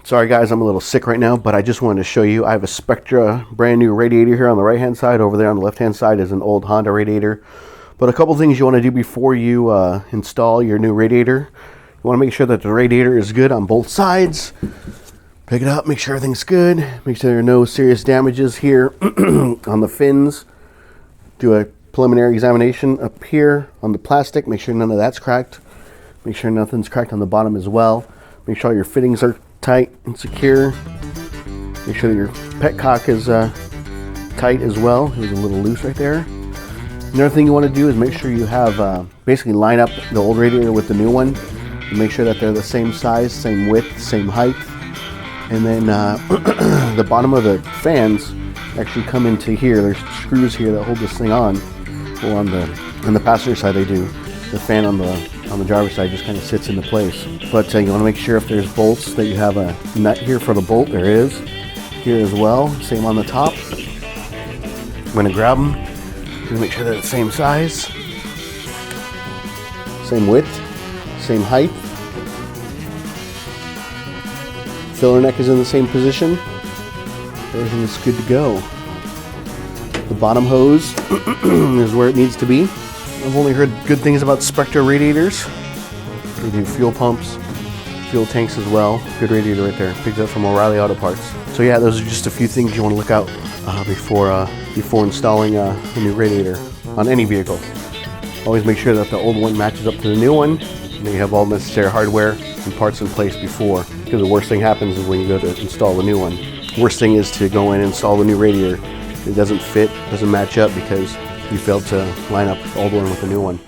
Sorry guys, I'm a little sick right now, but I just wanted to show you. I have a Spectra brand new radiator here on the right hand side. Over there on the left hand side is an old Honda radiator. But a couple things you want to do before you install your new radiator. You want to make sure that the radiator is good on both sides. Pick it up, make sure everything's good. Make sure there are no serious damages here on the fins. Do a preliminary examination up here on the plastic. Make sure none of that's cracked. Make sure nothing's cracked on the bottom as well. Make sure all your fittings are tight and secure. Make sure that your petcock is tight as well. It was a little loose right there. Another thing you want to do is make sure you have basically line up the old radiator with the new one. And make sure that they're the same size, same width, same height. And then the bottom of the fans actually come into here. There's screws here that hold this thing on. Well, on the passenger side they do. The fan on the driver's side just kind of sits into place. But you want to make sure if there's bolts that you have a nut here for the bolt. There is. Here as well. Same on the top. I'm going to grab them. Just make sure they're the same size. Same width. Same height. Filler neck is in the same position. Everything is good to go. The bottom hose is where it needs to be. I've only heard good things about Spectra radiators. They do fuel pumps, fuel tanks as well. Good radiator right there. Picked up from O'Reilly Auto Parts. So yeah, those are just a few things you want to look out before installing a new radiator on any vehicle. Always make sure that the old one matches up to the new one. And you have all necessary hardware and parts in place before. Because the worst thing happens is when you go to install the new one. Worst thing is to go in and install the new radiator. It doesn't fit, doesn't match up because you failed to line up the old one with the new one.